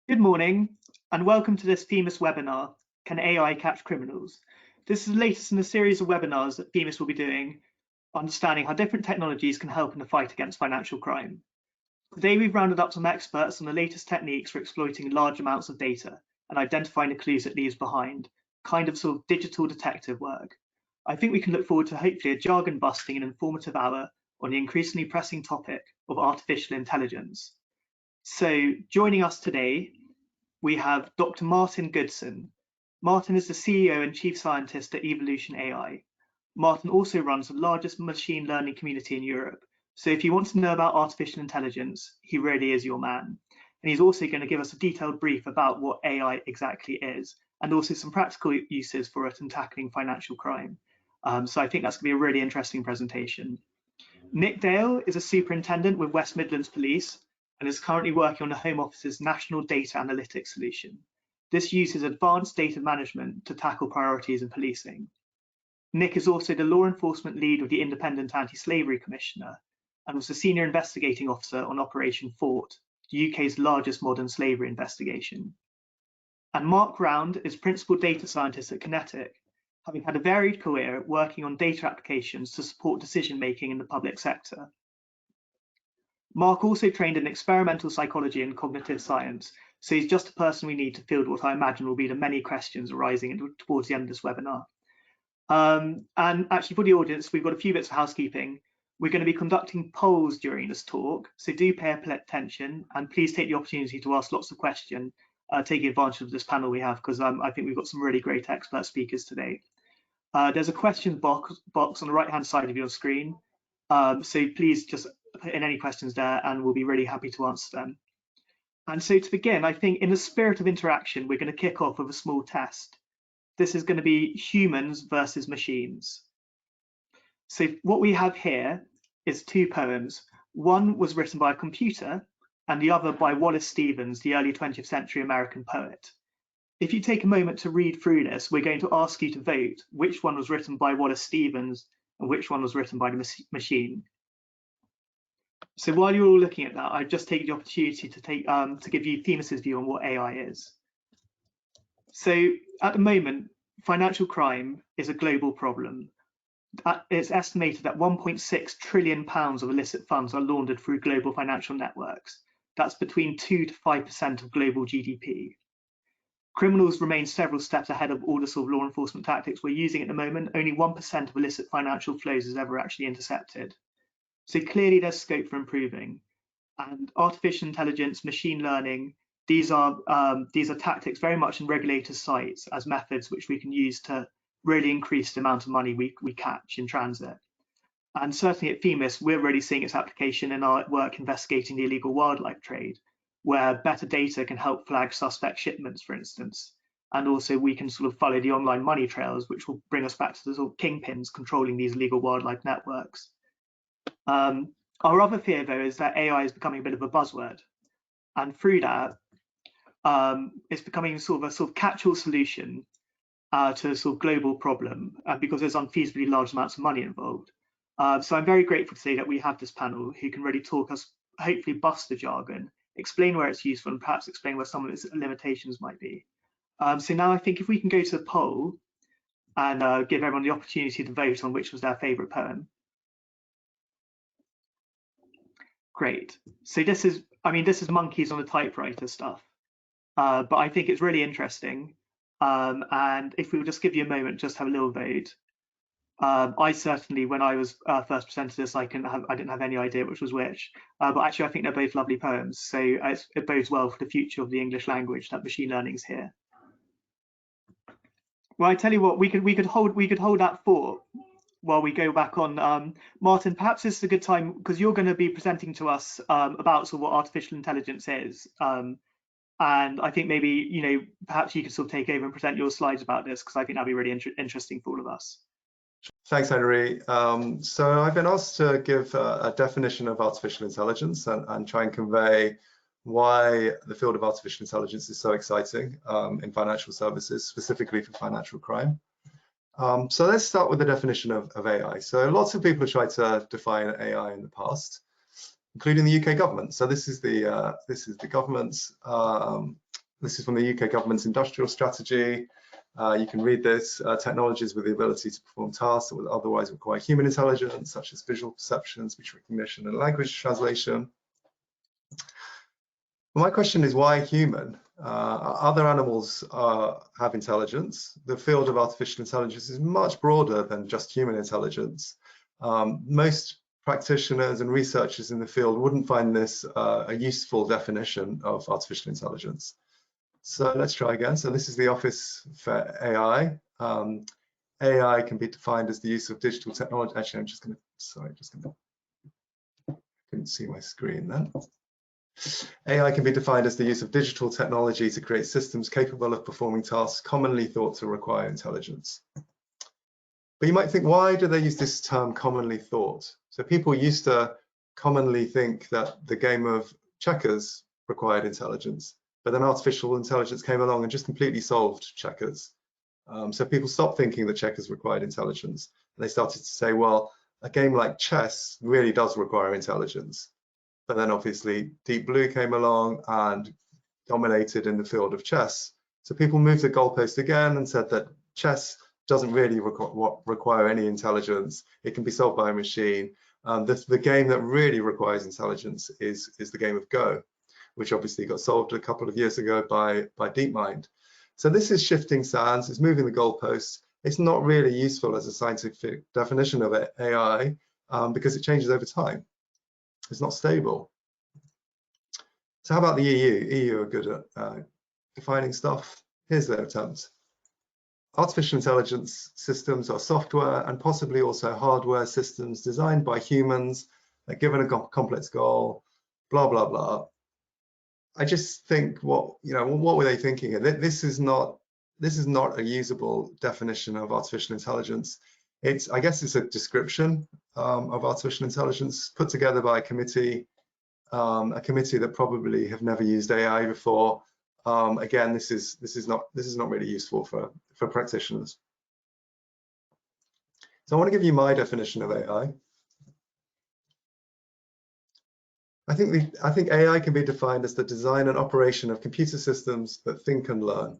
Good morning and welcome to this Themis webinar, Can AI Catch Criminals? This is the latest in a series of webinars that Themis will be doing, understanding how different technologies can help in the fight against financial crime. Today we've rounded up some experts on the latest techniques for exploiting large amounts of data and identifying the clues it leaves behind, kind of sort of digital detective work. I think we can look forward to hopefully a jargon busting and informative hour on the increasingly pressing topic of artificial intelligence. So joining us today, we have Dr. Martin Goodson. Martin is the CEO and Chief Scientist at Evolution AI. Martin also runs the largest machine learning community in Europe. So if you want to know about artificial intelligence, he really is your man. And he's also going to give us a detailed brief about what AI exactly is, and also some practical uses for it in tackling financial crime. So I think that's going to be a really interesting presentation. Nick Dale is a superintendent with West Midlands Police and is currently working on the Home Office's National Data Analytics solution. This uses advanced data management to tackle priorities in policing. Nick is also the law enforcement lead of the Independent Anti-Slavery Commissioner and was the senior investigating officer on Operation Fort, the UK's largest modern slavery investigation. And Mark Round is principal data scientist at Kinetic, having had a varied career working on data applications to support decision-making in the public sector. Mark also trained in experimental psychology and cognitive science, so he's just a person we need to field what I imagine will be the many questions arising towards the end of this webinar. And actually for the audience, we've got a few bits of housekeeping. We're going to be conducting polls during this talk, so do pay attention and please take the opportunity to ask lots of questions, taking advantage of this panel we have, because I think we've got some really great expert speakers today. There's a question box on the right-hand side of your screen, so please just put in any questions there and we'll be really happy to answer them. And so to begin, I think in the spirit of interaction, we're going to kick off with a small test. This is going to be humans versus machines. So what we have here is two poems. One was written by a computer and the other by Wallace Stevens, the early 20th century American poet. If you take a moment to read through this, we're going to ask you to vote which one was written by Wallace Stevens and which one was written by the machine. So while you're all looking at that, I've just taken the opportunity to give you Themis's view on what AI is. So at the moment, financial crime is a global problem. It's estimated that 1.6 trillion pounds of illicit funds are laundered through global financial networks. That's between 2 to 5% of global GDP. Criminals remain several steps ahead of all the sort of law enforcement tactics we're using at the moment. Only 1% of illicit financial flows is ever actually intercepted. So clearly there's scope for improving, and artificial intelligence, machine learning, these are tactics very much in regulators' sights as methods which we can use to really increase the amount of money we catch in transit. And certainly at Themis, we're really seeing its application in our work investigating the illegal wildlife trade, where better data can help flag suspect shipments, for instance. And also we can sort of follow the online money trails, which will bring us back to the sort of kingpins controlling these illegal wildlife networks. Our other fear, though, is that AI is becoming a bit of a buzzword, and through that, it's becoming sort of a catch-all solution to a sort of global problem because there's unfeasibly large amounts of money involved. So I'm very grateful to say that we have this panel who can really talk us, hopefully bust the jargon, explain where it's useful, and perhaps explain where some of its limitations might be. So now I think if we can go to the poll and give everyone the opportunity to vote on which was their favourite poem. Great. So this is monkeys on a typewriter stuff, but I think it's really interesting. And if we will just give you a moment, just have a little vote. I certainly, when I was first presented this, I didn't have any idea which was which. But actually, I think they're both lovely poems. So it bodes well for the future of the English language that machine learning is here. Well, I tell you what, we could hold that thought while we go back on. Martin, perhaps this is a good time because you're going to be presenting to us about sort of what artificial intelligence is. And I think maybe, perhaps you could sort of take over and present your slides about this, because I think that'd be really interesting for all of us. Thanks, Henry. So I've been asked to give a definition of artificial intelligence and try and convey why the field of artificial intelligence is so exciting in financial services, specifically for financial crime. So let's start with the definition of AI. So lots of people have tried to define AI in the past, including the UK government. So this is the government's This is from the UK government's industrial strategy. You can read this, technologies with the ability to perform tasks that would otherwise require human intelligence, such as visual perception, speech recognition, and language translation. My question is, why human? Other animals have intelligence. The field of artificial intelligence is much broader than just human intelligence. Most practitioners and researchers in the field wouldn't find this a useful definition of artificial intelligence. So let's try again. So this is the Office for AI. AI can be defined as the use of digital technology. Actually, I'm just going to, sorry, couldn't see my screen then. AI can be defined as the use of digital technology to create systems capable of performing tasks commonly thought to require intelligence. But you might think, why do they use this term commonly thought? So people used to commonly think that the game of checkers required intelligence, but then artificial intelligence came along and just completely solved checkers. So people stopped thinking that checkers required intelligence. And they started to say, well, a game like chess really does require intelligence. But then obviously Deep Blue came along and dominated in the field of chess. So people moved the goalpost again and said that chess doesn't really require any intelligence. It can be solved by a machine. The game that really requires intelligence is the game of Go, which obviously got solved a couple of years ago by DeepMind. So this is shifting sands, it's moving the goalposts. It's not really useful as a scientific definition of AI because it changes over time. It's not stable. So how about the EU? EU are good at defining stuff. Here's their attempt. Artificial intelligence systems are software and possibly also hardware systems designed by humans, given a complex goal, blah, blah, blah. I just think what were they thinking here? This is not a usable definition of artificial intelligence. I guess it's a description of artificial intelligence put together by a committee that probably have never used AI before. Again, this is not really useful for practitioners. So I want to give you my definition of AI. I think AI can be defined as the design and operation of computer systems that think and learn.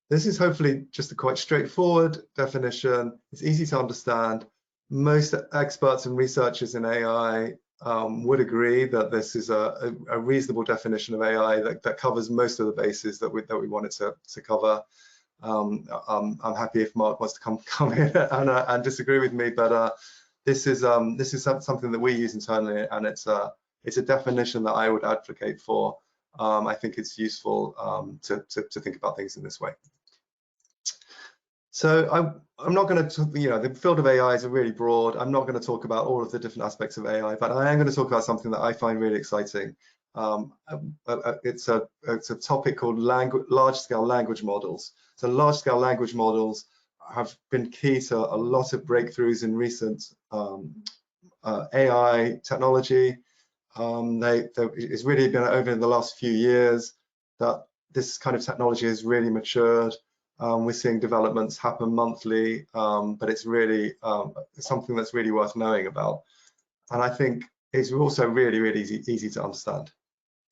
This is hopefully just a quite straightforward definition. It's easy to understand. Most experts and researchers in AI would agree that this is a reasonable definition of AI that covers most of the bases that we wanted to cover. I'm happy if Mark wants to come in and disagree with me, but this is something that we use internally, and it's a definition that I would advocate for. I think it's useful to think about things in this way. So I'm not going to, the field of AI is really broad. I'm not going to talk about all of the different aspects of AI, but I am going to talk about something that I find really exciting. It's a topic called large-scale language models. So large-scale language models have been key to a lot of breakthroughs in recent AI technology. It's really been over the last few years that this kind of technology has really matured. We're seeing developments happen monthly, but it's really something that's really worth knowing about. And I think it's also really, really easy to understand.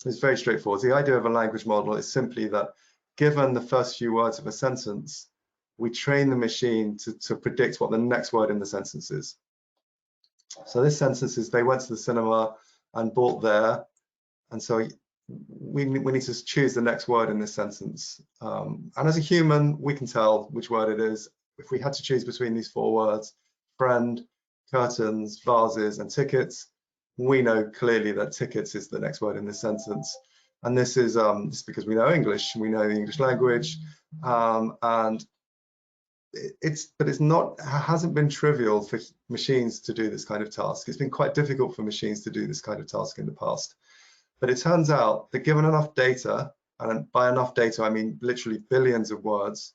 It's very straightforward. The idea of a language model is simply that given the first few words of a sentence, we train the machine to predict what the next word in the sentence is. So this sentence is, they went to the cinema and bought there. And so we need to choose the next word in this sentence. And as a human, we can tell which word it is. If we had to choose between these 4 words, friend, curtains, vases, and tickets, we know clearly that tickets is the next word in this sentence. And this is because we know English, we know the English language, and it hasn't been trivial for machines to do this kind of task. It's been quite difficult for machines to do this kind of task in the past. But it turns out that given enough data, and by enough data I mean literally billions of words,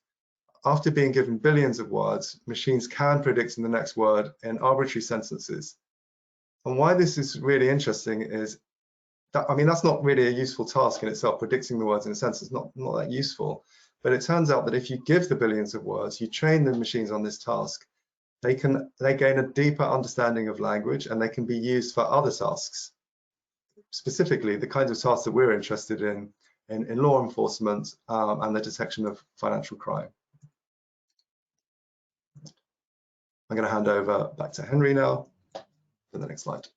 after being given billions of words, machines can predict the next word in arbitrary sentences. And why this is really interesting is that, I mean, that's not really a useful task in itself. Predicting the words in a sentence is not that useful. But it turns out that if you give the billions of words, you train the machines on this task, they gain a deeper understanding of language, and they can be used for other tasks. Specifically, the kinds of tasks that we're interested in, in law enforcement and the detection of financial crime. I'm going to hand over back to Henry now for the next slide.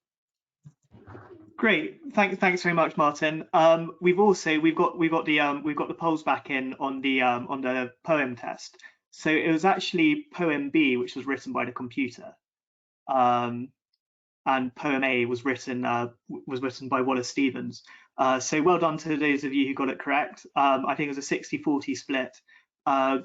Great, thanks very much, Martin. We've got the polls back in on the poem test. So it was actually poem B which was written by the computer, and poem A was written by Wallace Stevens. So well done to those of you who got it correct. I think it was a 60-40 split.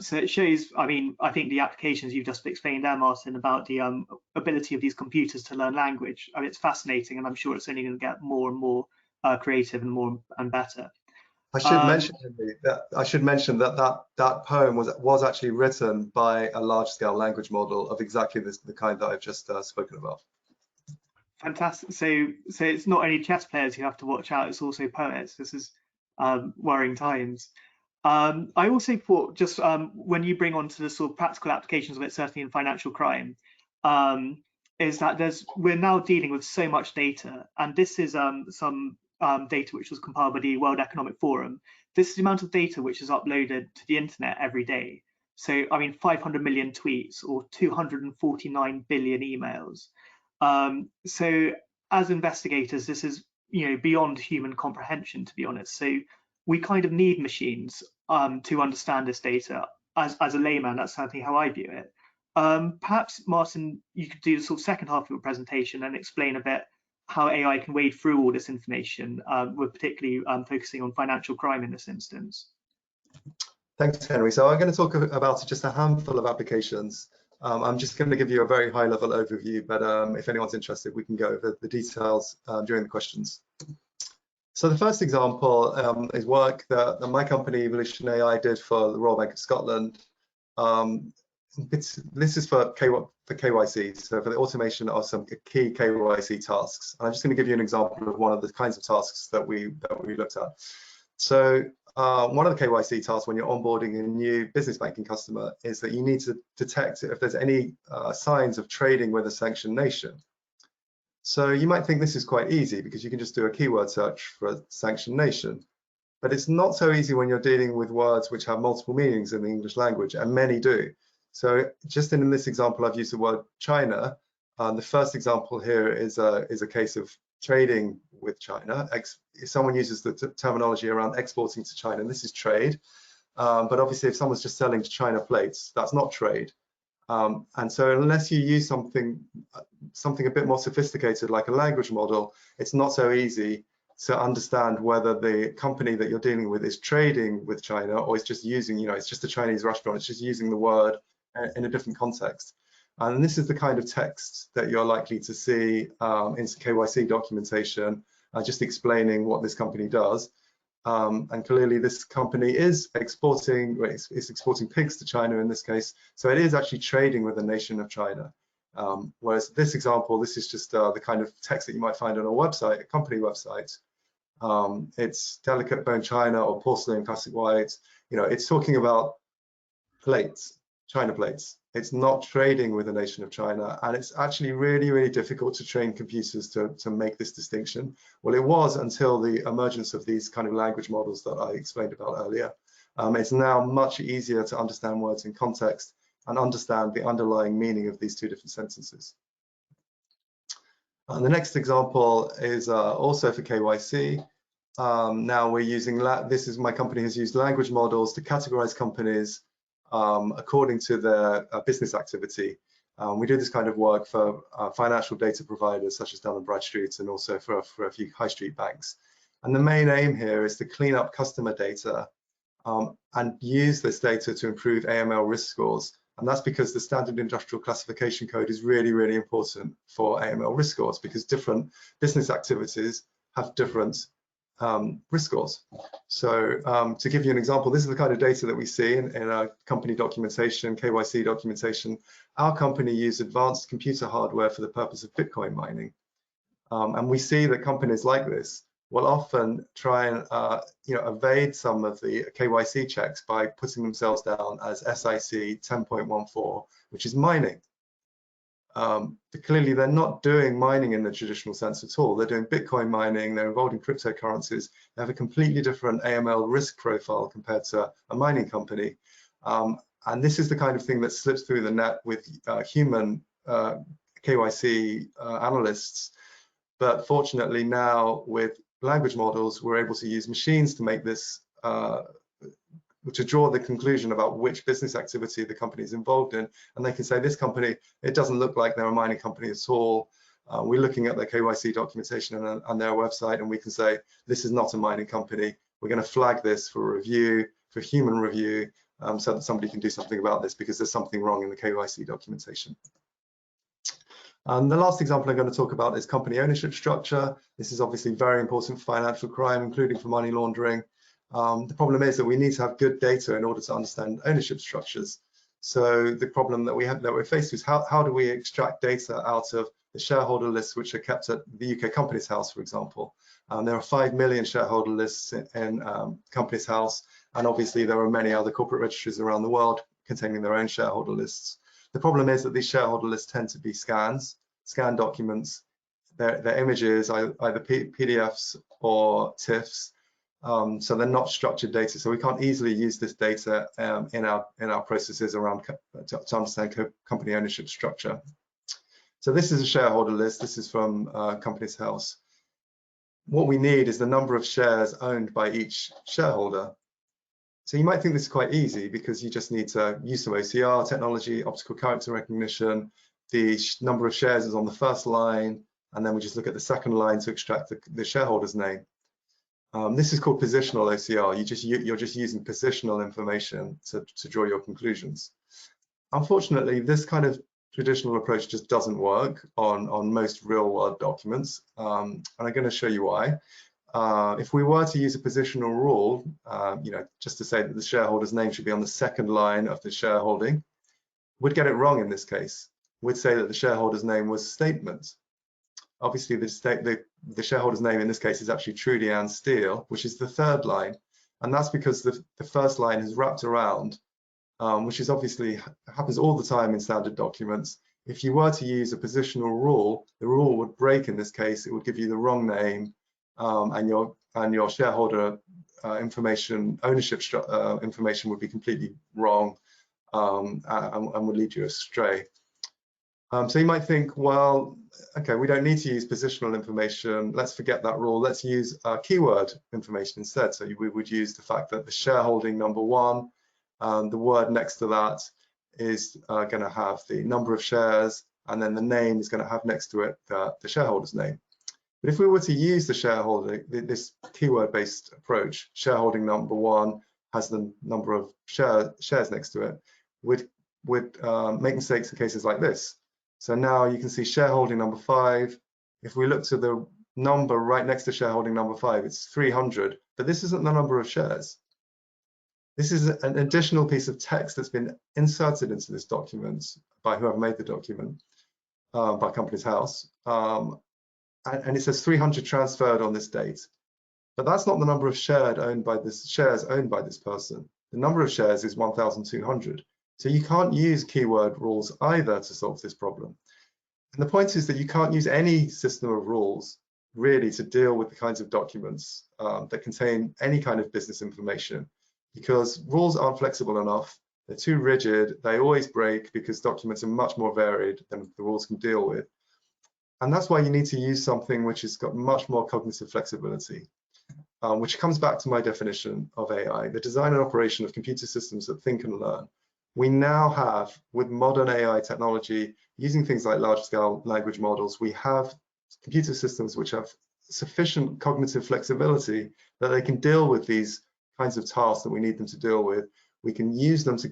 So it shows, I think the applications you've just explained there, Martin, about the ability of these computers to learn language, it's fascinating, and I'm sure it's only going to get more and more creative and more and better. I should mention, Henry, that poem was actually written by a large-scale language model of exactly the kind that I've just spoken about. Fantastic. So it's not only chess players who have to watch out; it's also poets. This is worrying times. I also thought, just when you bring on to the sort of practical applications of it, certainly in financial crime, is that we're now dealing with so much data, and this is some data which was compiled by the World Economic Forum. This is the amount of data which is uploaded to the internet every day. So 500 million tweets or 249 billion emails. So as investigators, this is beyond human comprehension, to be honest. So we kind of need machines to understand this data. As a layman, that's certainly how I view it. Perhaps, Martin, you could do the sort of second half of your presentation and explain a bit how AI can wade through all this information. We're particularly focusing on financial crime in this instance. Thanks, Henry. So I'm going to talk about just a handful of applications. I'm just going to give you a very high-level overview, but if anyone's interested, we can go over the details during the questions. So the first example is work that my company, Evolution AI, did for the Royal Bank of Scotland. This is for KYC, so for the automation of some key KYC tasks. And I'm just going to give you an example of one of the kinds of tasks that we looked at. So one of the KYC tasks when you're onboarding a new business banking customer is that you need to detect if there's any signs of trading with a sanctioned nation. So you might think this is quite easy because you can just do a keyword search for a sanctioned nation. But it's not so easy when you're dealing with words which have multiple meanings in the English language, and many do. So just in this example, I've used the word China. The first example here is a case of trading with China. If someone uses the terminology around exporting to China, and this is trade. But obviously, if someone's just selling to China plates, that's not trade. And so unless you use something a bit more sophisticated like a language model, it's not so easy to understand whether the company that you're dealing with is trading with China or is just using, it's just a Chinese restaurant, it's just using the word in a different context. And this is the kind of text that you're likely to see in KYC documentation, just explaining what this company does. And clearly this company is exporting pigs to China in this case, so it is actually trading with the nation of China. Whereas this example, this is just the kind of text that you might find on a website, a company website. It's delicate bone china or porcelain classic white. It's talking about plates, China plates. It's not trading with the nation of China, and it's actually really, really difficult to train computers to make this distinction. Well, it was until the emergence of these kind of language models that I explained about earlier. It's now much easier to understand words in context and understand the underlying meaning of these two different sentences. And the next example is also for KYC. Now we're using, my company has used language models to categorize companies according to their business activity. We do this kind of work for financial data providers such as Dun & Bradstreet and also for a few high street banks. And the main aim here is to clean up customer data and use this data to improve AML risk scores. And that's because the standard industrial classification code is really, really important for AML risk scores, because different business activities have different risk scores. So to give you an example, this is the kind of data that we see in our company documentation, KYC documentation. Our company used advanced computer hardware for the purpose of Bitcoin mining. And we see that companies like this will often try and evade some of the KYC checks by putting themselves down as SIC 10.14, which is mining. Clearly, they're not doing mining in the traditional sense at all. They're doing Bitcoin mining, they're involved in cryptocurrencies, they have a completely different AML risk profile compared to a mining company. And this is the kind of thing that slips through the net with human KYC analysts. But fortunately now with language models, we're able to use machines to make this, to draw the conclusion about which business activity the company is involved in. And they can say, this company, it doesn't look like they're a mining company at all. We're looking at their KYC documentation on their website, and we can say, this is not a mining company. We're going to flag this for review, for human review, so that somebody can do something about this because there's something wrong in the KYC documentation. The last example I'm going to talk about is company ownership structure. This is obviously very important for financial crime, including for money laundering. The problem is that we need to have good data in order to understand ownership structures. So the problem that we're faced with is how do we extract data out of the shareholder lists which are kept at the UK Companies House, for example. There are 5 million shareholder lists in Companies House, and obviously there are many other corporate registries around the world containing their own shareholder lists. The problem is that these shareholder lists tend to be scanned documents. Their images, either PDFs or TIFFs, so they're not structured data. So we can't easily use this data in our processes around to understand company ownership structure. So this is a shareholder list. This is from Companies House. What we need is the number of shares owned by each shareholder. So you might think this is quite easy because you just need to use some OCR technology, optical character recognition. The number of shares is on the first line, and then we just look at the second line to extract the shareholder's name. This is called positional OCR. You're just using positional information to draw your conclusions. Unfortunately, this kind of traditional approach just doesn't work on most real-world documents, and I'm going to show you why. If we were to use a positional rule, just to say that the shareholder's name should be on the second line of the shareholding, we'd get it wrong in this case. We'd say that the shareholder's name was statement. Obviously, the shareholder's name in this case is actually Trudy Ann Steele, which is the third line, and that's because the first line is wrapped around, which is obviously happens all the time in standard documents. If you were to use a positional rule, the rule would break in this case. It would give you the wrong name, and your shareholder information, ownership information would be completely wrong, and would lead you astray. So you might think, well, okay, we don't need to use positional information. Let's forget that rule. Let's use keyword information instead. So we would use the fact that the shareholding number one, the word next to that is going to have the number of shares, and then the name is going to have next to it the shareholder's name. But if we were to use the shareholder, this keyword-based approach, shareholding number one has the number of shares next to it, would make mistakes in cases like this. So now you can see shareholding number 5. If we look to the number right next to shareholding number 5, it's 300, but this isn't the number of shares. This is an additional piece of text that's been inserted into this document by whoever made the document, by Companies House, and it says 300 transferred on this date. But that's not the number of shares owned by this person. The number of shares is 1,200. So you can't use keyword rules either to solve this problem. And the point is that you can't use any system of rules really to deal with the kinds of documents that contain any kind of business information, because rules aren't flexible enough. They're too rigid. They always break because documents are much more varied than the rules can deal with. And that's why you need to use something which has got much more cognitive flexibility, which comes back to my definition of AI, the design and operation of computer systems that think and learn. We now have, with modern AI technology, using things like large-scale language models, we have computer systems which have sufficient cognitive flexibility that they can deal with these kinds of tasks that we need them to deal with. We can use them to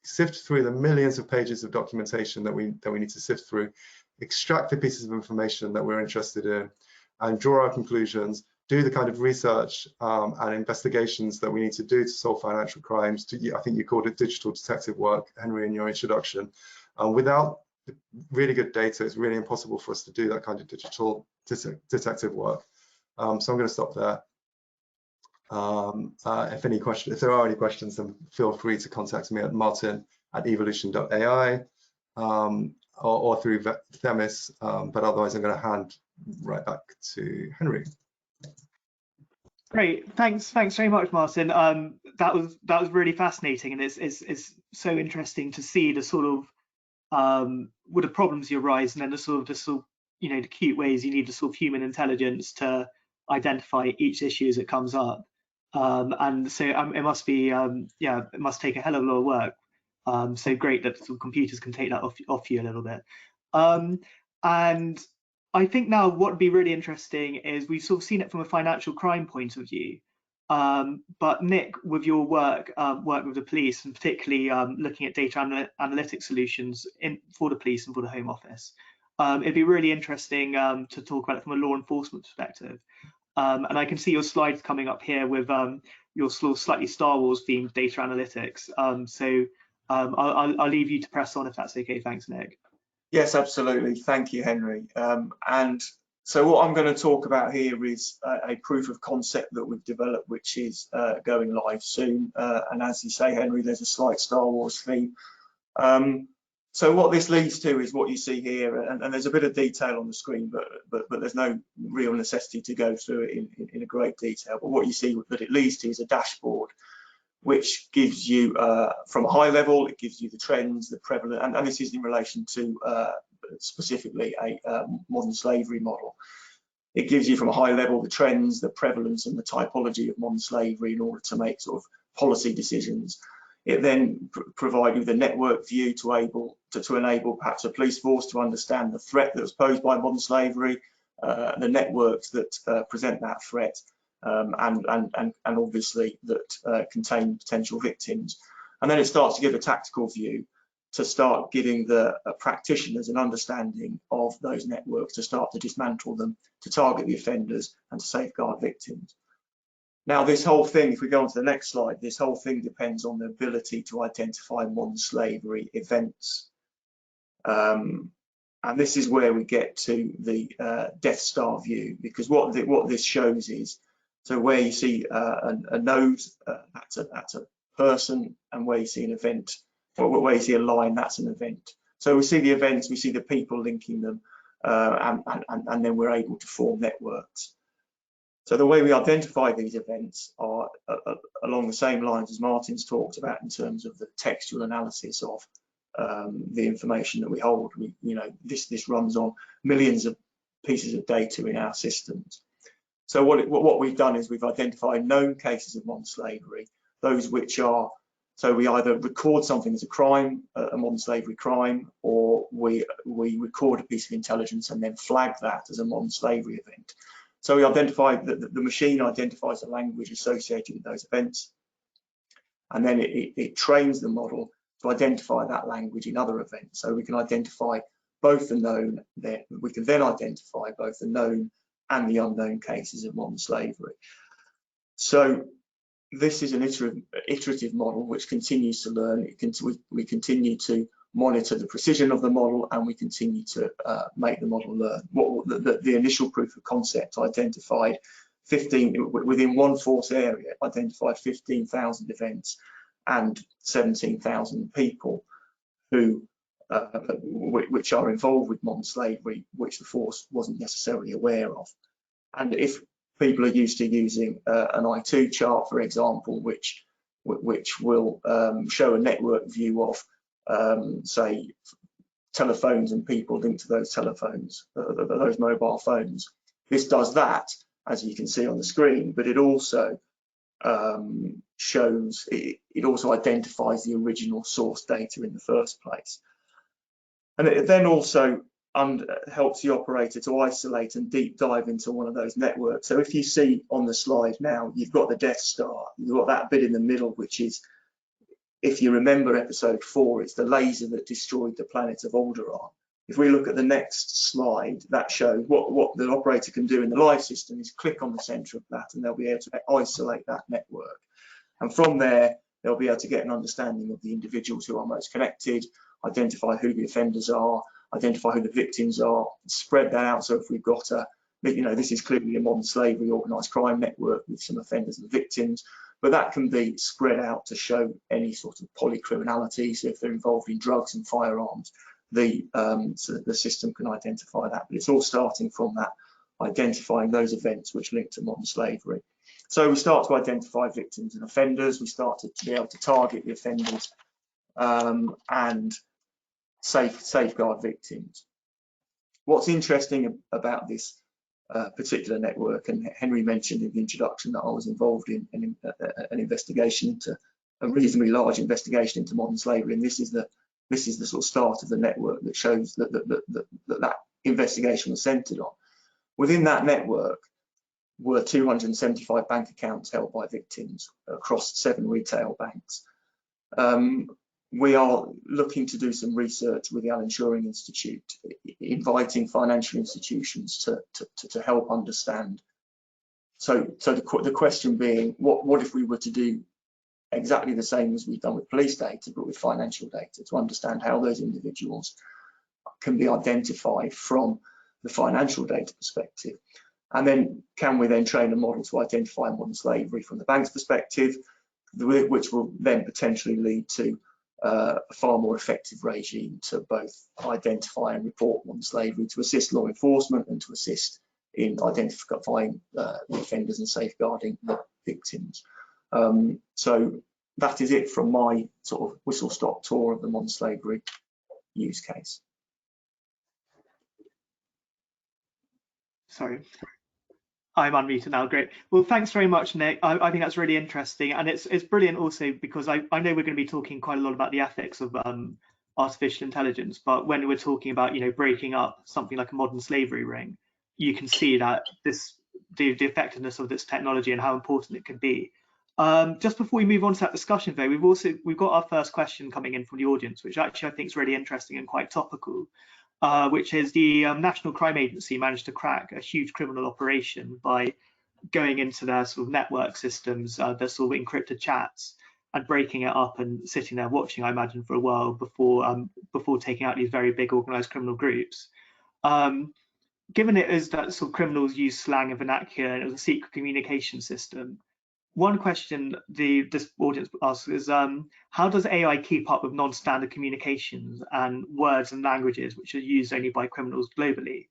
sift through the millions of pages of documentation that we need to sift through, extract the pieces of information that we're interested in, and draw our conclusions, do the kind of research and investigations that we need to do to solve financial crimes. I think you called it digital detective work, Henry, in your introduction. Without really good data, it's really impossible for us to do that kind of digital detective work. So I'm going to stop there. If there are any questions, then feel free to contact me at martin@evolution.ai. or through Themis, but otherwise I'm going to hand right back to Henry. Great, thanks very much, Martin. That was really fascinating, and it's so interesting to see the sort of what the problems you arise, and then the sort of the cute ways you need the sort of human intelligence to identify each issue as it comes up. And so it must be it must take a hell of a lot of work. So great that sort of computers can take that off you a little bit. And I think now what would be really interesting is we've sort of seen it from a financial crime point of view. But Nick, with your work with the police, and particularly looking at data analytics solutions for the police and for the Home Office, it'd be really interesting to talk about it from a law enforcement perspective. And I can see your slides coming up here with your sort of slightly Star Wars themed data analytics. So I'll leave you to press on if that's okay. Thanks, Nick. Yes, absolutely. Thank you, Henry. And so what I'm going to talk about here is a proof of concept that we've developed, which is going live soon. And as you say, Henry, there's a slight Star Wars theme. So what this leads to is what you see here, and there's a bit of detail on the screen, but there's no real necessity to go through it in a great detail. But what you see that it leads to is a dashboard, which gives you, from a high level, it gives you the trends, the prevalent, and this is in relation to specifically a modern slavery model. It gives you from a high level the trends, the prevalence, and the typology of modern slavery in order to make sort of policy decisions. It then provides you with a network view to enable perhaps a police force to understand the threat that was posed by modern slavery, the networks that present that threat, and obviously that contain potential victims. And then it starts to give a tactical view to start giving the practitioners an understanding of those networks, to start to dismantle them, to target the offenders, and to safeguard victims. Now, this whole thing, if we go on to the next slide, this whole thing depends on the ability to identify modern slavery events. And this is where we get to the Death Star view, because what this shows is, so where you see a node, that's a person, and where you see an event, or where you see a line, that's an event. So we see the events, we see the people linking them, and then we're able to form networks. So the way we identify these events are along the same lines as Martin's talked about in terms of the textual analysis of the information that we hold. This runs on millions of pieces of data in our systems. So what we've done is we've identified known cases of modern slavery, those which are, so we either record something as a crime, a modern slavery crime, or we record a piece of intelligence and then flag that as a modern slavery event. So we identify that the machine identifies the language associated with those events, and then it trains the model to identify that language in other events. So we can identify both the known, we can then identify both the known and the unknown cases of modern slavery. So this is an iterative model which continues to learn. We continue to monitor the precision of the model, and we continue to make the model learn. The initial proof of concept identified 15, within one force area, identified 15,000 events and 17,000 people who which are involved with modern slavery, which the force wasn't necessarily aware of. And if people are used to using an I2 chart, for example, which will show a network view of say telephones and people linked to those telephones, those mobile phones. This does that, as you can see on the screen, but it also shows, it also identifies the original source data in the first place. And it then also helps the operator to isolate and deep dive into one of those networks. So if you see on the slide now, you've got the Death Star, you've got that bit in the middle, which is, if you remember episode 4, it's the laser that destroyed the planet of Alderaan. If we look at the next slide, that shows what the operator can do in the live system is click on the center of that, and they'll be able to isolate that network. And from there, they'll be able to get an understanding of the individuals who are most connected, identify who the offenders are, identify who the victims are, spread that out. So if we've got this is clearly a modern slavery organised crime network with some offenders and victims, but that can be spread out to show any sort of polycriminality. So if they're involved in drugs and firearms, so that the system can identify that. But it's all starting from that, identifying those events which link to modern slavery. So we start to identify victims and offenders. We start to be able to target the offenders and safeguard victims. What's interesting about this particular network, and Henry mentioned in the introduction that I was involved in an investigation into a reasonably large investigation into modern slavery, and this is the sort of start of the network that shows that investigation was centered on. Within that network were 275 bank accounts held by victims across 7 retail banks. We are looking to do some research with the Alan Turing Institute, inviting financial institutions to help understand. So the question being, what if we were to do exactly the same as we've done with police data, but with financial data, to understand how those individuals can be identified from the financial data perspective? And then can we then train a model to identify modern slavery from the bank's perspective, which will then potentially lead to a far more effective regime to both identify and report modern slavery, to assist law enforcement and to assist in identifying the offenders and safeguarding the victims. So that is it from my sort of whistle-stop tour of the modern slavery use case. Sorry, I'm unmuted now. Great. Well, thanks very much, Nick. I think that's really interesting, and it's brilliant also because I know we're going to be talking quite a lot about the ethics of artificial intelligence, but when we're talking about breaking up something like a modern slavery ring, you can see that the effectiveness of this technology and how important it can be. Just before we move on to that discussion, though, we've got our first question coming in from the audience, which actually I think is really interesting and quite topical. Which is the National Crime Agency managed to crack a huge criminal operation by going into their sort of network systems, their sort of encrypted chats, and breaking it up and sitting there watching, I imagine, for a while before taking out these very big organised criminal groups. Given it is that sort of criminals use slang and vernacular and it was a secret communication system, one question this audience asks is, how does AI keep up with non-standard communications and words and languages which are used only by criminals globally?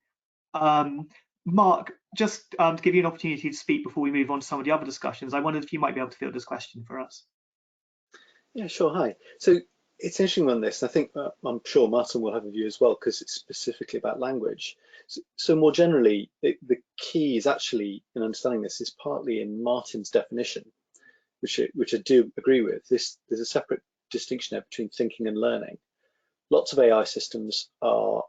Mark, just to give you an opportunity to speak before we move on to some of the other discussions, I wondered if you might be able to field this question for us. Yeah, sure. Hi. So it's interesting on this. I think I'm sure Martin will have a view as well because it's specifically about language. So more generally, the key is actually in understanding this is partly in Martin's definition, which I do agree with. There's a separate distinction there between thinking and learning. Lots of AI systems are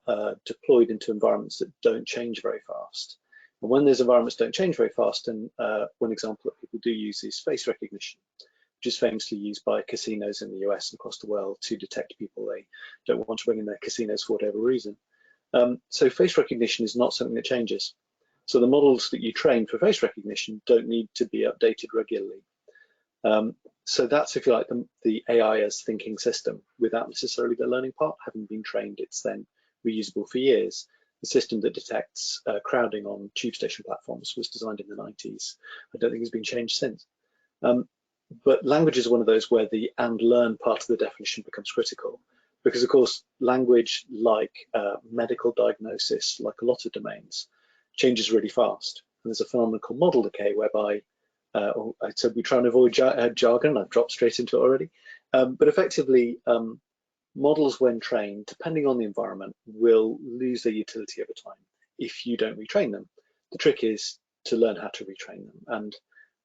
deployed into environments that don't change very fast. And when those environments don't change very fast, and one example that people do use is face recognition, which is famously used by casinos in the US and across the world to detect people they don't want to bring in their casinos for whatever reason. So face recognition is not something that changes. So the models that you train for face recognition don't need to be updated regularly. So that's, if you like, the AI as thinking system without necessarily the learning part. Having been trained, it's then reusable for years. The system that detects crowding on tube station platforms was designed in the 90s. I don't think it's been changed since. But language is one of those where the and learn part of the definition becomes critical. Because, of course, language, like medical diagnosis, like a lot of domains, changes really fast. And there's a phenomenon called model decay, whereby, I said we try and avoid jargon, I've dropped straight into it already. But effectively, models when trained, depending on the environment, will lose their utility over time if you don't retrain them. The trick is to learn how to retrain them. And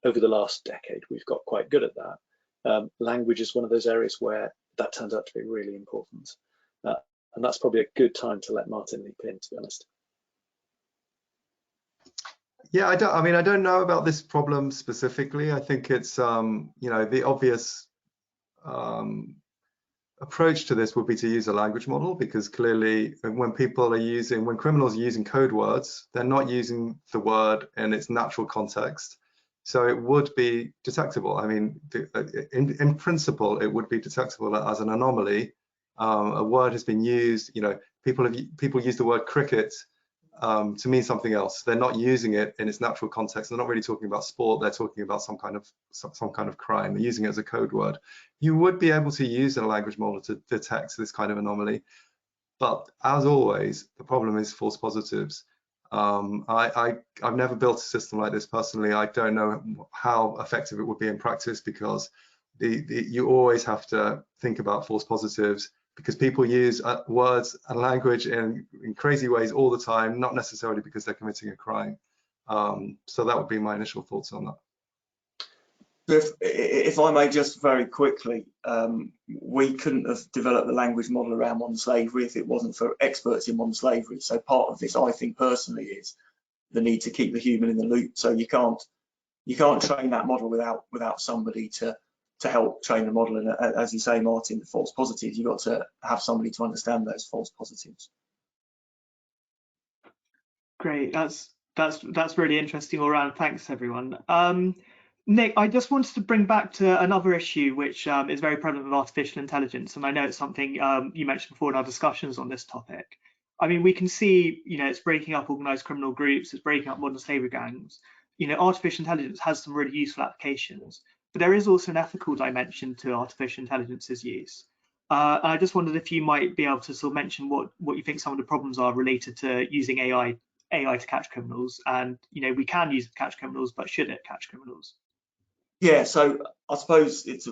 over the last decade, we've got quite good at that. Language is one of those areas where that turns out to be really important. And that's probably a good time to let Martin leap in, to be honest. Yeah, I don't know about this problem specifically. I think it's, the obvious approach to this would be to use a language model, because clearly when criminals are using code words, they're not using the word in its natural context. So it would be detectable. I mean, in principle, it would be detectable as an anomaly. A word has been used. People use the word cricket to mean something else. They're not using it in its natural context. They're not really talking about sport. They're talking about some kind of crime. They're using it as a code word. You would be able to use a language model to detect this kind of anomaly. But as always, the problem is false positives. I've never built a system like this personally. I don't know how effective it would be in practice, because you always have to think about false positives, because people use words and language in crazy ways all the time, not necessarily because they're committing a crime. So that would be my initial thoughts on that. If I may just very quickly, we couldn't have developed the language model around modern slavery if it wasn't for experts in modern slavery. So part of this, I think personally, is the need to keep the human in the loop. So you can't train that model without somebody to help train the model. And as you say, Martin, the false positives, you've got to have somebody to understand those false positives. Great, that's really interesting all around. Thanks, everyone. Nick, I just wanted to bring back to another issue which is very prevalent with artificial intelligence, and I know it's something you mentioned before in our discussions on this topic. I mean, we can see, it's breaking up organised criminal groups, it's breaking up modern slavery gangs. Artificial intelligence has some really useful applications, but there is also an ethical dimension to artificial intelligence's use. And I just wondered if you might be able to sort of mention what you think some of the problems are related to using AI to catch criminals, and we can use it to catch criminals, but should it catch criminals? Yeah, so I suppose it's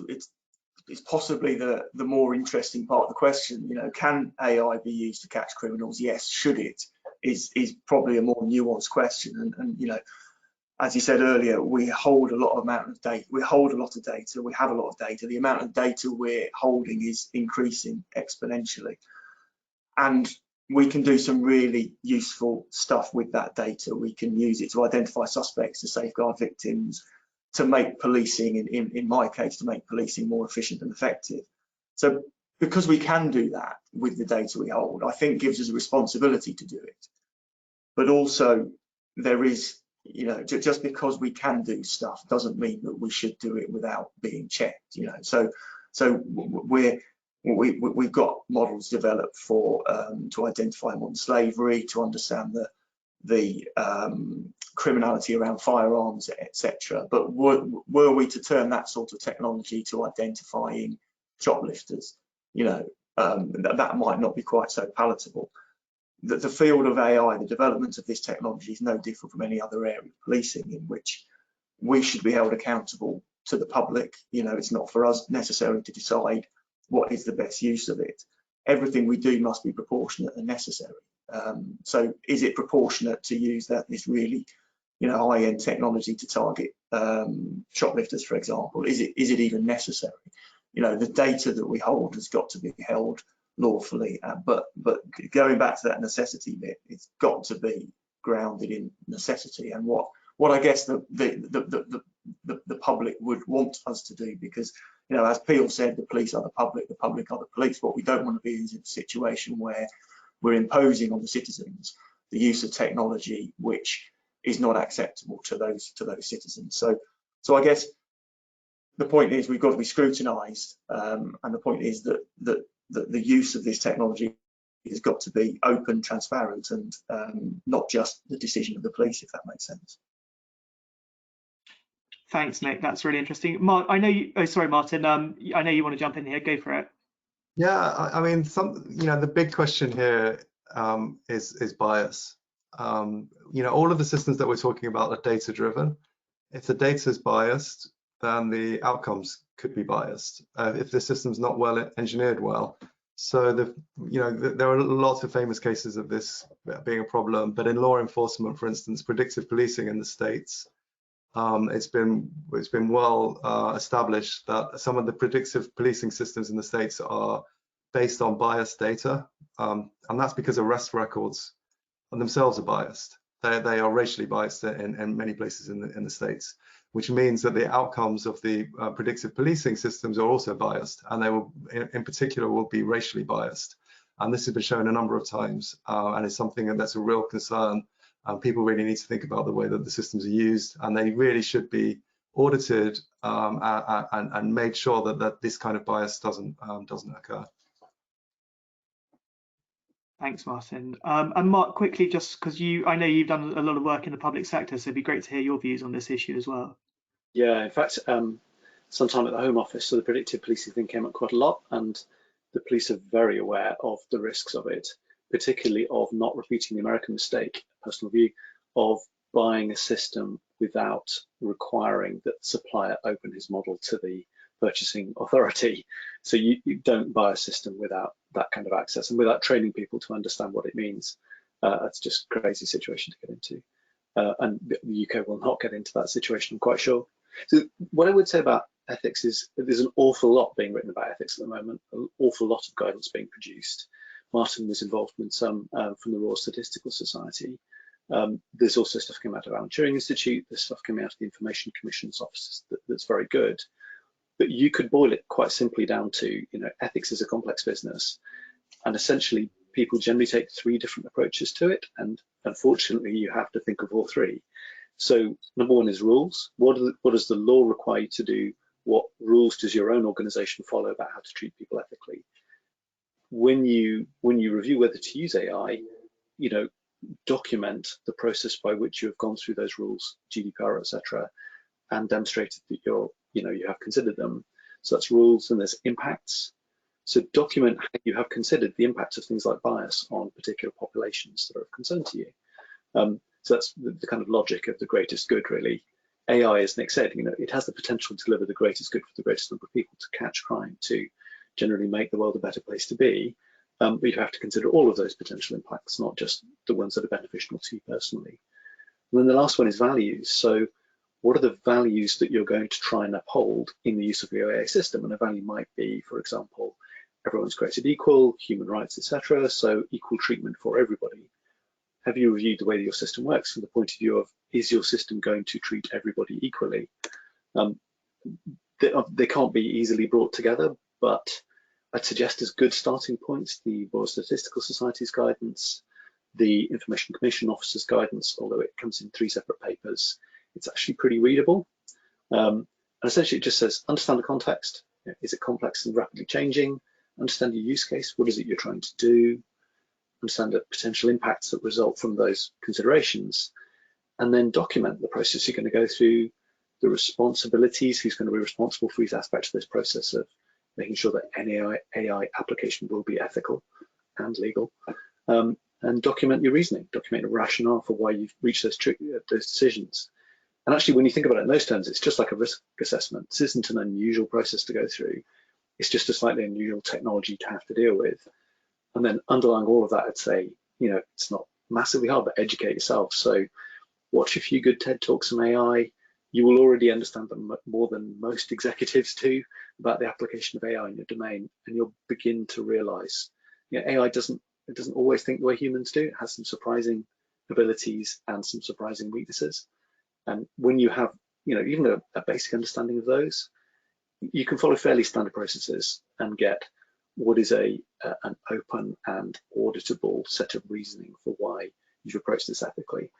possibly the more interesting part of the question. Can AI be used to catch criminals? Yes. Should it? Is probably a more nuanced question. And as you said earlier, we hold a lot of data. We hold a lot of data. We have a lot of data. The amount of data we're holding is increasing exponentially, and we can do some really useful stuff with that data. We can use it to identify suspects, to safeguard victims, to make policing, in my case, to make policing more efficient and effective. So because we can do that with the data we hold, I think gives us a responsibility to do it. But also there is, just because we can do stuff doesn't mean that we should do it without being checked, So we've got models developed for to identify modern slavery, to understand the criminality around firearms, etc. But were we to turn that sort of technology to identifying shoplifters, that might not be quite so palatable. The field of AI, the development of this technology, is no different from any other area of policing in which we should be held accountable to the public. It's not for us necessarily to decide what is the best use of it. Everything we do must be proportionate and necessary. So is it proportionate to use this really high-end technology to target shoplifters, for example? Is it even necessary? The data that we hold has got to be held lawfully, but going back to that necessity bit, it's got to be grounded in necessity, and what I guess the public would want us to do, because as Peel said, the police are the public are the police. What we don't want to be is in a situation where we're imposing on the citizens the use of technology which is not acceptable to those citizens. So I guess the point is we've got to be scrutinised, and the point is that the use of this technology has got to be open, transparent, and not just the decision of the police, if that makes sense. Thanks, Nick. That's really interesting. Mark, I know you. Oh, sorry, Martin. I know you want to jump in here. Go for it. Yeah, I mean, the big question here is bias. All of the systems that we're talking about are data-driven. If the data is biased, then the outcomes could be biased if the system's not well engineered well. So there are lots of famous cases of this being a problem. But in law enforcement, for instance, predictive policing in the States, it's been well established that some of the predictive policing systems in the States are based on biased data, and that's because arrest records themselves are biased. They are racially biased in many places in the States, which means that the outcomes of the predictive policing systems are also biased, and they will, in particular, will be racially biased. And this has been shown a number of times, and it's something that's a real concern. People really need to think about the way that the systems are used, and they really should be audited and made sure that this kind of bias doesn't occur. Thanks, Martin. And Mark, quickly, just because I know you've done a lot of work in the public sector, so it'd be great to hear your views on this issue as well. Yeah, in fact, sometime at the Home Office, so the predictive policing thing came up quite a lot, and the police are very aware of the risks of it. particularly of not repeating the American mistake, personal view, of buying a system without requiring that the supplier open his model to the purchasing authority. So you don't buy a system without that kind of access and without training people to understand what it means. It's just a crazy situation to get into. And the UK will not get into that situation, I'm quite sure. So what I would say about ethics is that there's an awful lot being written about ethics at the moment, an awful lot of guidance being produced. Martin was involved in some from the Royal Statistical Society. There's also stuff coming out of Alan Turing Institute, there's stuff coming out of the Information Commission's offices that's very good. But you could boil it quite simply down to, ethics is a complex business, and essentially people generally take 3 different approaches to it, and unfortunately you have to think of all 3. So number 1 is rules. What does the law require you to do? What rules does your own organization follow about how to treat people ethically? When you review whether to use AI, document the process by which you have gone through those rules, GDPR, etc., and demonstrated that you have considered them. So that's rules, and there's impacts. So document how you have considered the impact of things like bias on particular populations that are of concern to you. So that's the kind of logic of the greatest good, really. AI, as Nick said, it has the potential to deliver the greatest good for the greatest number of people, to catch crime, to generally make the world a better place to be. But you have to consider all of those potential impacts, not just the ones that are beneficial to you personally. And then the last one is values. So what are the values that you're going to try and uphold in the use of your AI system? And a value might be, for example, everyone's created equal, human rights, etc. So equal treatment for everybody. Have you reviewed the way that your system works from the point of view of, is your system going to treat everybody equally? They can't be easily brought together, but I'd suggest as good starting points the Royal Statistical Society's guidance, the Information Commission Officer's guidance, although it comes in 3 separate papers. It's actually pretty readable. And essentially it just says, understand the context. Is it complex and rapidly changing? Understand your use case. What is it you're trying to do? Understand the potential impacts that result from those considerations. And then document the process you're going to go through, the responsibilities, who's going to be responsible for each aspect of this process of making sure that any AI application will be ethical and legal. And document your reasoning, document your rationale for why you've reached those decisions. And actually, when you think about it in those terms, it's just like a risk assessment. This isn't an unusual process to go through. It's just a slightly unusual technology to have to deal with. And then underlying all of that, I'd say, it's not massively hard, but educate yourself. So watch a few good TED Talks on AI. You will already understand them more than most executives do about the application of AI in your domain, and you'll begin to realize, AI doesn't always think the way humans do. It has some surprising abilities and some surprising weaknesses. And when you have, even a basic understanding of those, you can follow fairly standard processes and get what is an open and auditable set of reasoning for why you've approached this ethically.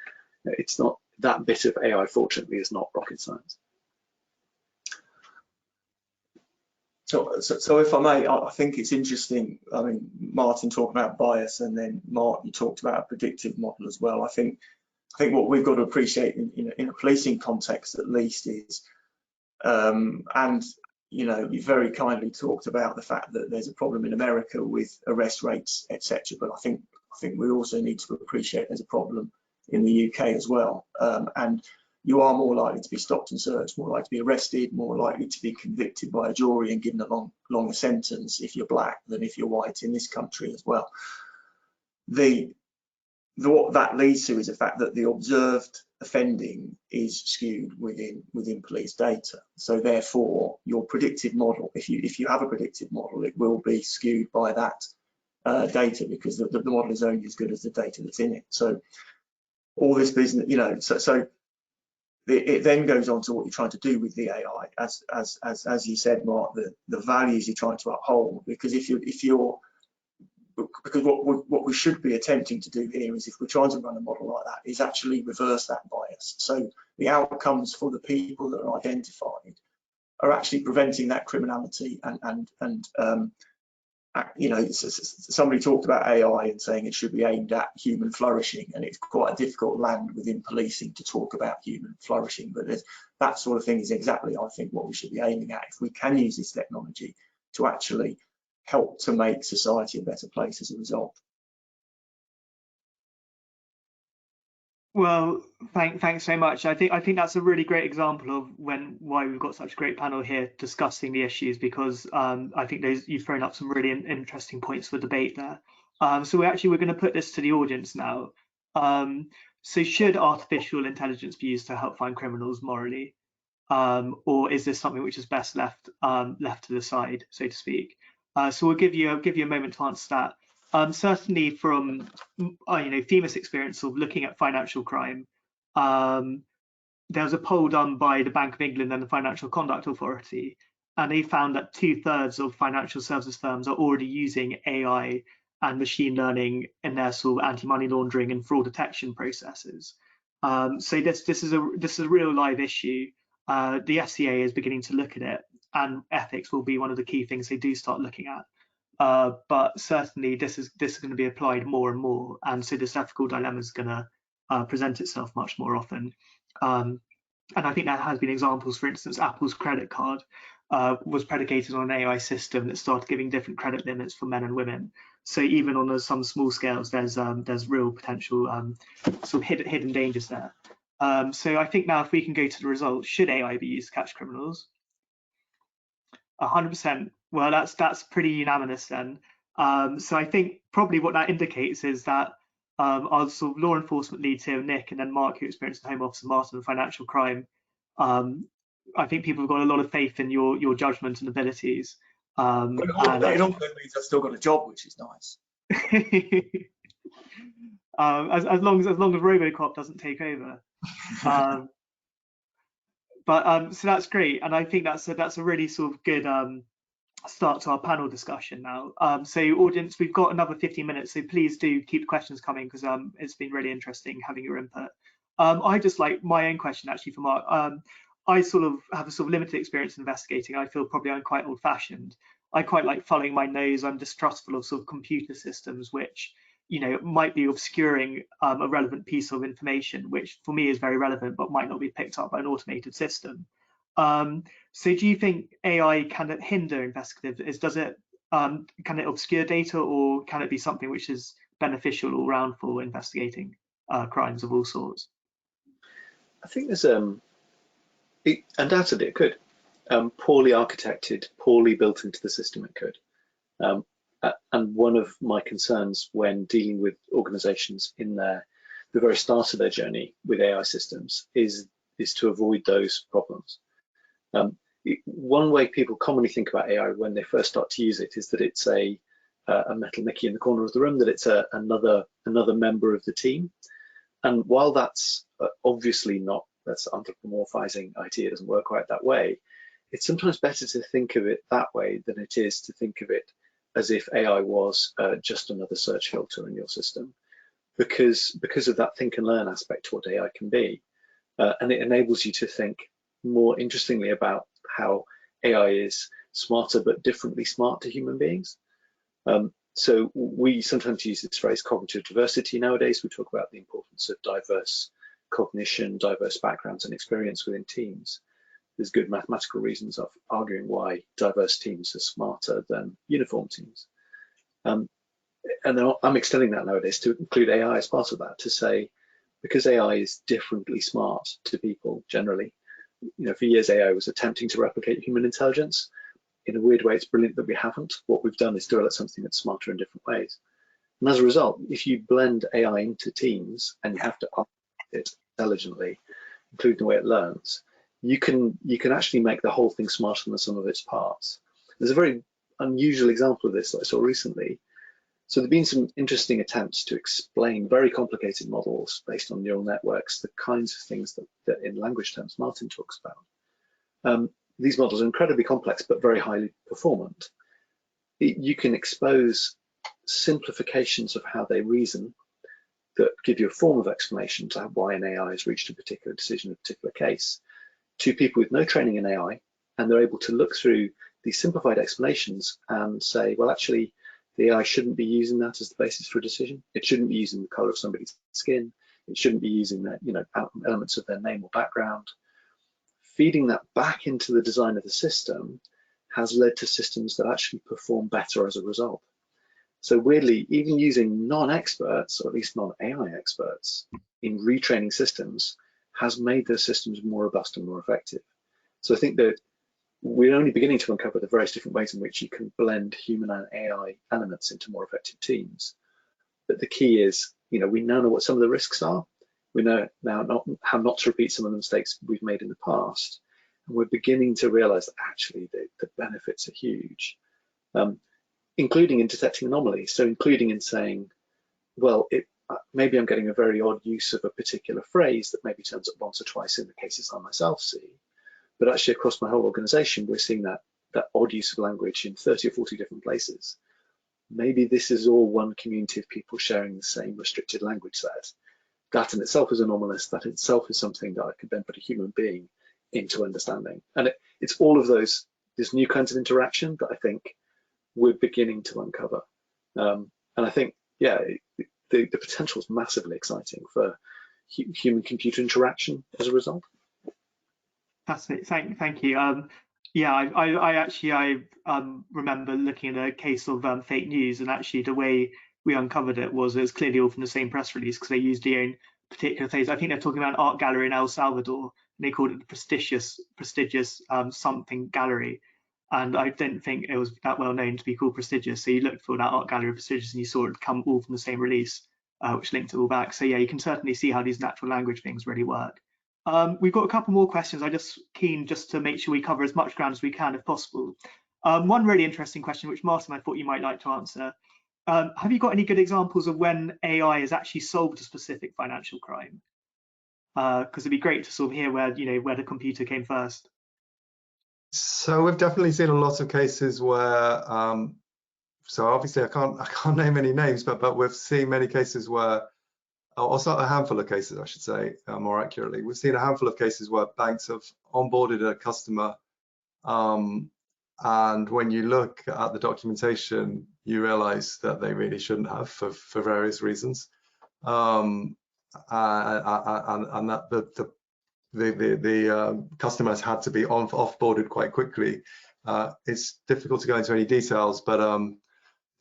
It's not, that bit of AI, fortunately, is not rocket science. So if I may, I think it's interesting. I mean, Martin talked about bias, and then Mark, you talked about a predictive model as well. I think what we've got to appreciate in a policing context, at least, is, and you very kindly talked about the fact that there's a problem in America with arrest rates, etc. But I think we also need to appreciate there's a problem in the UK as well, and you are more likely to be stopped and searched, more likely to be arrested, more likely to be convicted by a jury and given a longer sentence if you're black than if you're white in this country as well. What that leads to is the fact that the observed offending is skewed within police data. So therefore, your predictive model, if you have a predictive model, it will be skewed by that data, because the model is only as good as the data that's in it. So all this business, so it then goes on to what you're trying to do with the AI, as you said, Mark, the values you're trying to uphold. Because because what we should be attempting to do here is, if we're trying to run a model like that, is actually reverse that bias. So the outcomes for the people that are identified are actually preventing that criminality somebody talked about AI and saying it should be aimed at human flourishing, and it's quite a difficult land within policing to talk about human flourishing, but that sort of thing is exactly, I think, what we should be aiming at if we can use this technology to actually help to make society a better place as a result. Well, thanks so much. I think that's a really great example of why we've got such a great panel here discussing the issues, because I think you've thrown up some really interesting points for debate there. So we're going to put this to the audience now. So should artificial intelligence be used to help find criminals morally, or is this something which is best left to the side, so to speak? So we'll give you a moment to answer that. Certainly from FEMA's experience of looking at financial crime, there was a poll done by the Bank of England and the Financial Conduct Authority, and they found that 2/3 of financial services firms are already using AI and machine learning in their sort of anti-money laundering and fraud detection processes. So this is a real live issue. The FCA is beginning to look at it, and ethics will be one of the key things they do start looking at. But certainly this is going to be applied more and more, and so this ethical dilemma is going to present itself much more often. And I think there has been examples. For instance, Apple's credit card was predicated on an AI system that started giving different credit limits for men and women. So even on some small scales, there's real potential sort of hidden dangers there. So I think now if we can go to the results, should AI be used to catch criminals? 100%. Well, that's pretty unanimous then. So I think probably what that indicates is that our sort of law enforcement leads here, Nick, and then Mark, who experienced the Home Officer, Martin, and financial crime. I think people have got a lot of faith in your judgment and abilities. It also means I've still got a job, which is nice. As long as RoboCop doesn't take over. But so that's great, and I think that's a really sort of good start to our panel discussion now. So audience, we've got another 15 minutes, so please do keep the questions coming, because it's been really interesting having your input. I just like my own question actually for Mark. I sort of have a sort of limited experience investigating. I feel probably I'm quite old-fashioned. I quite like following my nose. I'm distrustful of sort of computer systems which, you know, might be obscuring a relevant piece of information, which for me is very relevant, but might not be picked up by an automated system. So do you think AI can hinder investigatives? Can it obscure data, or can it be something which is beneficial all round for investigating crimes of all sorts? I think there's undoubtedly it could. Poorly architected, poorly built into the system, it could. And one of my concerns when dealing with organizations in the very start of their journey with AI systems is to avoid those problems. One way people commonly think about AI when they first start to use it is that it's a metal Mickey in the corner of the room, that it's another member of the team. And while that's obviously not, that's anthropomorphizing IT, it doesn't work quite that way, it's sometimes better to think of it that way than it is to think of it as if AI was just another search filter in your system, because of that think and learn aspect to what AI can be. And it enables you to think more interestingly about how AI is smarter but differently smart to human beings. So we sometimes use this phrase cognitive diversity nowadays. We talk about the importance of diverse cognition, diverse backgrounds and experience within teams. There's good mathematical reasons of arguing why diverse teams are smarter than uniform teams. And then I'm extending that nowadays to include AI as part of that, to say, because AI is differently smart to people generally, you know, for years AI was attempting to replicate human intelligence. In a weird way, it's brilliant that we haven't. What we've done is develop something that's smarter in different ways. And as a result, if you blend AI into teams and you have to operate it intelligently, including the way it learns, you can actually make the whole thing smarter than the sum of its parts. There's a very unusual example of this that I saw recently. So there've been some interesting attempts to explain very complicated models based on neural networks, the kinds of things that in language terms Martin talks about. These models are incredibly complex but very highly performant. You can expose simplifications of how they reason that give you a form of explanation to why an AI has reached a particular decision in a particular case, to people with no training in AI, and they're able to look through these simplified explanations and say, well, actually, the AI shouldn't be using that as the basis for a decision. It shouldn't be using the color of somebody's skin. It shouldn't be using that, you know, elements of their name or background. Feeding that back into the design of the system has led to systems that actually perform better as a result. So weirdly, even using non-experts, or at least non-AI experts, in retraining systems has made those systems more robust and more effective. So I think that we're only beginning to uncover the various different ways in which you can blend human and AI elements into more effective teams. But the key is, we now know what some of the risks are. We know now how not to repeat some of the mistakes we've made in the past. And we're beginning to realize that actually the benefits are huge, including in detecting anomalies. So including in saying, well, maybe I'm getting a very odd use of a particular phrase that maybe turns up once or twice in the cases I myself see. But actually across my whole organization, we're seeing that odd use of language in 30 or 40 different places. Maybe this is all one community of people sharing the same restricted language set. That in itself is anomalous. That in itself is something that I could then put a human being into understanding. And it's all of those new kinds of interaction that I think we're beginning to uncover. And I think, yeah, the potential is massively exciting for human-computer interaction as a result. That's it. Thank you. Yeah, I actually remember looking at a case of fake news, and actually the way we uncovered it was clearly all from the same press release, because they used their own particular things. I think they're talking about an art gallery in El Salvador, and they called it the prestigious something gallery. And I didn't think it was that well known to be called prestigious. So you looked for that art gallery prestigious, and you saw it come all from the same release, which linked it all back. So yeah, you can certainly see how these natural language things really work. We've got a couple more questions. I'm just keen to make sure we cover as much ground as we can if possible. One really interesting question, which Martin, I thought you might like to answer. Have you got any good examples of when AI has actually solved a specific financial crime? Because it'd be great to sort of hear where the computer came first. So we've definitely seen a lot of cases where, so obviously I can't name any names, but we've seen many cases where, also a handful of cases, I should say, more accurately. We've seen a handful of cases where banks have onboarded a customer, and when you look at the documentation, you realize that they really shouldn't have for various reasons, and that the customers had to be offboarded quite quickly. It's difficult to go into any details, but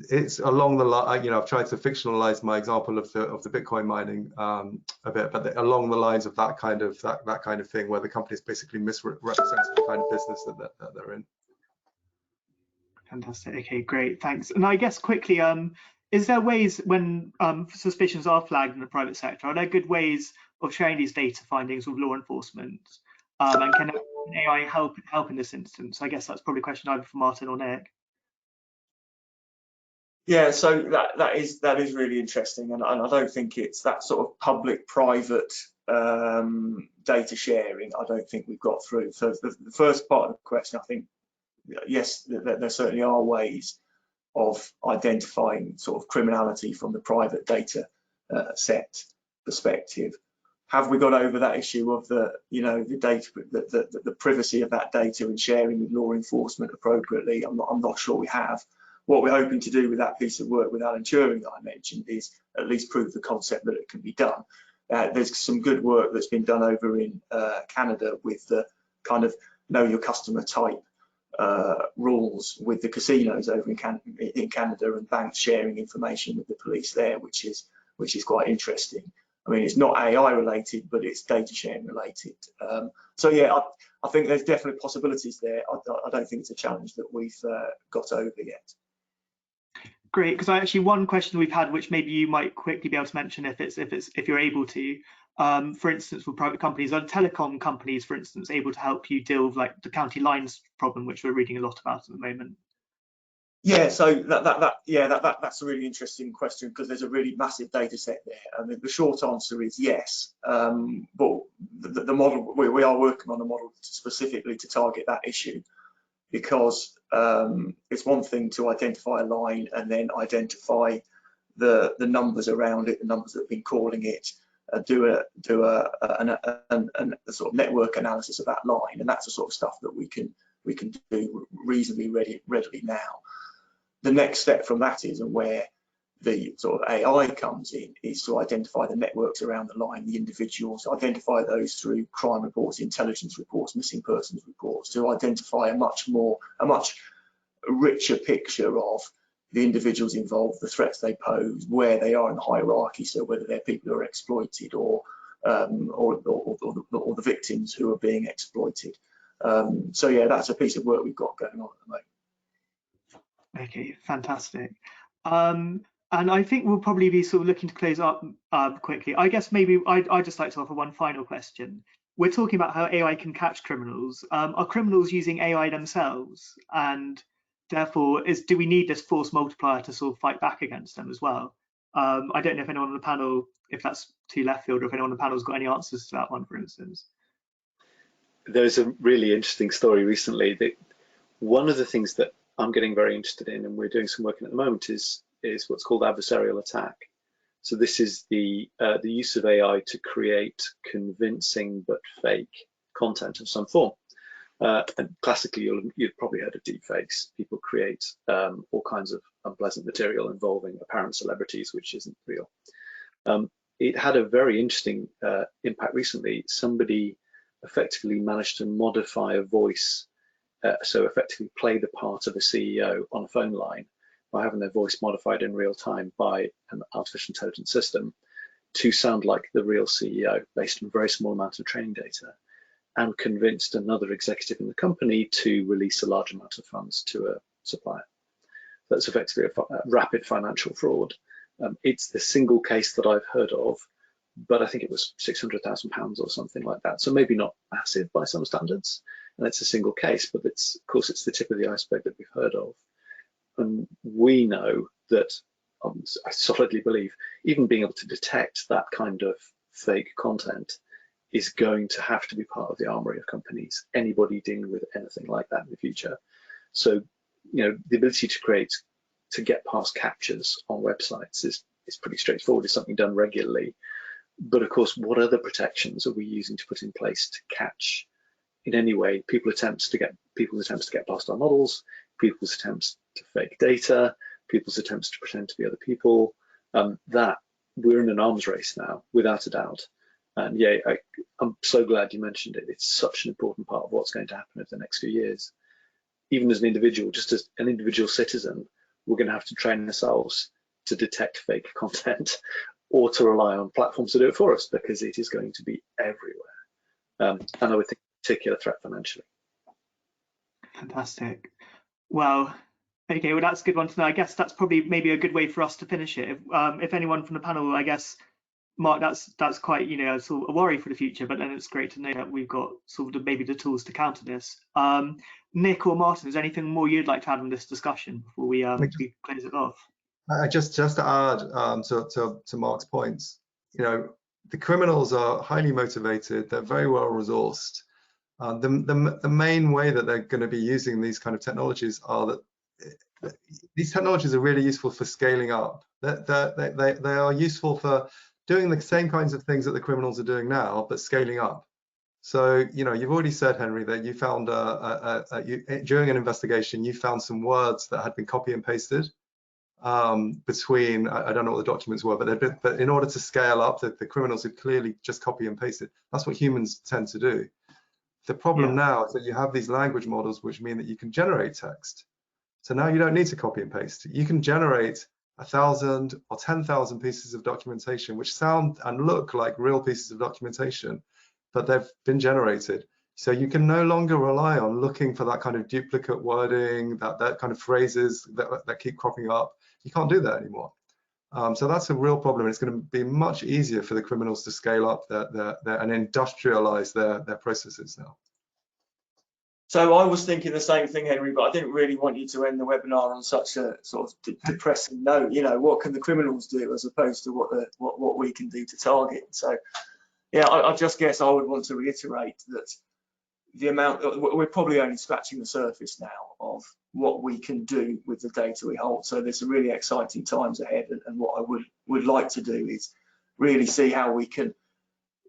it's along the line. I've tried to fictionalize my example of the Bitcoin mining a bit, but along the lines of that kind of thing, where the companies basically misrepresent the kind of business that they're in. Fantastic. Okay, great, thanks. And I guess quickly, is there ways when suspicions are flagged in the private sector? Are there good ways of sharing these data findings with law enforcement? And can AI help in this instance? I guess that's probably a question either for Martin or Nick. Yeah, so that is really interesting, and I don't think it's that sort of public-private data sharing. I don't think we've got through. So the first part of the question, I think, yes, there certainly are ways of identifying sort of criminality from the private data set perspective. Have we got over that issue of the data, the privacy of that data and sharing with law enforcement appropriately? I'm not sure we have. What we're hoping to do with that piece of work with Alan Turing that I mentioned is at least prove the concept that it can be done. There's some good work that's been done over in Canada with the kind of know your customer type rules with the casinos over in Canada, and banks sharing information with the police there, which is quite interesting. I mean, it's not AI related, but it's data sharing related. So yeah, I think there's definitely possibilities there. I don't think it's a challenge that we've got over yet. Great, because actually one question we've had, which maybe you might quickly be able to mention if you're able to, for instance, for private companies, are telecom companies, for instance, able to help you deal with like the county lines problem, which we're reading a lot about at the moment? Yeah, so that's a really interesting question, because there's a really massive data set there. I mean, the short answer is yes, but the model, we are working on a model specifically to target that issue, because it's one thing to identify a line and then identify the numbers around it, the numbers that have been calling it, do a sort of network analysis of that line, and that's the sort of stuff that we can do reasonably readily now. The next step from that is, and where the sort of AI comes in, is to identify the networks around the line, the individuals, identify those through crime reports, intelligence reports, missing persons reports, to identify a much richer picture of the individuals involved, the threats they pose, where they are in the hierarchy, so whether they're people who are exploited or the victims who are being exploited. So yeah, that's a piece of work we've got going on at the moment. Okay, fantastic. And I think we'll probably be sort of looking to close up quickly. I guess maybe I'd just like to offer one final question. We're talking about how AI can catch criminals. Are criminals using AI themselves? And therefore, do we need this force multiplier to sort of fight back against them as well? I don't know if anyone on the panel, if that's too left field, or if anyone on the panel has got any answers to that one, for instance. There's a really interesting story recently that one of the things that I'm getting very interested in, and we're doing some work in at the moment, is what's called adversarial attack. So this is the use of AI to create convincing but fake content of some form. And classically, you've probably heard of deepfakes. People create all kinds of unpleasant material involving apparent celebrities, which isn't real. It had a very interesting impact recently. Somebody effectively managed to modify a voice, so effectively play the part of a CEO on a phone line by having their voice modified in real time by an artificial intelligence system to sound like the real CEO based on a very small amount of training data, and convinced another executive in the company to release a large amount of funds to a supplier. That's effectively a rapid financial fraud. It's the single case that I've heard of, but I think it was £600,000 or something like that. So maybe not massive by some standards, and it's a single case, but of course it's the tip of the iceberg that we've heard of. And we know that, I solidly believe, even being able to detect that kind of fake content is going to have to be part of the armory of companies, anybody dealing with anything like that in the future. So, the ability to get past captures on websites is pretty straightforward. It's something done regularly. But of course, what other protections are we using to put in place to catch in any way people's attempts to get past our models, people's attempts to fake data, people's attempts to pretend to be other people? That we're in an arms race now, without a doubt. And yeah, I'm so glad you mentioned it. It's such an important part of what's going to happen over the next few years. Even as an individual, just as an individual citizen, we're going to have to train ourselves to detect fake content, or to rely on platforms to do it for us, because it is going to be everywhere. And I would think a particular threat financially. Fantastic. Well, okay, well, that's a good one to know. I guess that's probably maybe a good way for us to finish it. If anyone from the panel, I guess, Mark, that's quite, sort of a worry for the future, but then it's great to know that we've got sort of maybe the tools to counter this. Nick or Martin, is there anything more you'd like to add on this discussion before we close it off? Just to add to Mark's points, the criminals are highly motivated. They're very well resourced. The main way that they're going to be using these kind of technologies are that these technologies are really useful for scaling up. They are useful for doing the same kinds of things that the criminals are doing now, but scaling up. So, you've already said, Henry, that you found during an investigation, you found some words that had been copy and pasted between, I don't know what the documents were, but in order to scale up, the criminals had clearly just copy and pasted. That's what humans tend to do. The problem now is that you have these language models, which mean that you can generate text. So now you don't need to copy and paste. You can generate 1,000 or 10,000 pieces of documentation, which sound and look like real pieces of documentation, but they've been generated. So you can no longer rely on looking for that kind of duplicate wording, that kind of phrases that keep cropping up. You can't do that anymore. So that's a real problem. It's going to be much easier for the criminals to scale up and industrialize their processes now. So I was thinking the same thing, Henry, but I didn't really want you to end the webinar on such a sort of depressing note. What can the criminals do as opposed to what we can do to target? So, yeah, I just guess I would want to reiterate that the amount we're probably only scratching the surface now of what we can do with the data we hold. So there's some really exciting times ahead, and what I would like to do is really see how we can,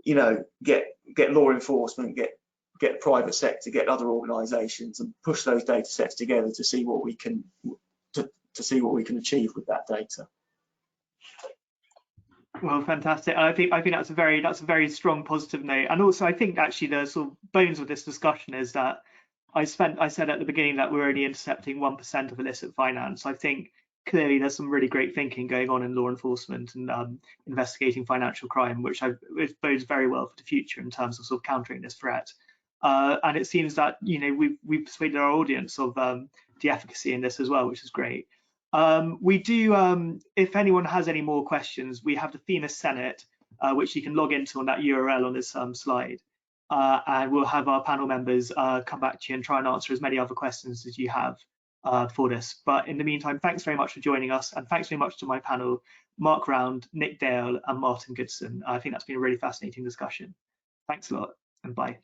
get law enforcement, get private sector, get other organisations, and push those data sets together to see what we can achieve with that data. Well, fantastic. I think that's a very strong positive note. And also, I think actually the sort of bones of this discussion is that I said at the beginning that we're only intercepting 1% of illicit finance. I think clearly there's some really great thinking going on in law enforcement and investigating financial crime, which bodes very well for the future in terms of sort of countering this threat. And it seems that we've persuaded our audience of the efficacy in this as well, which is great. We do, if anyone has any more questions, we have the Themis Senate, which you can log into on that URL on this slide. And we'll have our panel members come back to you and try and answer as many other questions as you have for this. But in the meantime, thanks very much for joining us, and thanks very much to my panel, Mark Round, Nick Dale, and Martin Goodson. I think that's been a really fascinating discussion. Thanks a lot, and bye.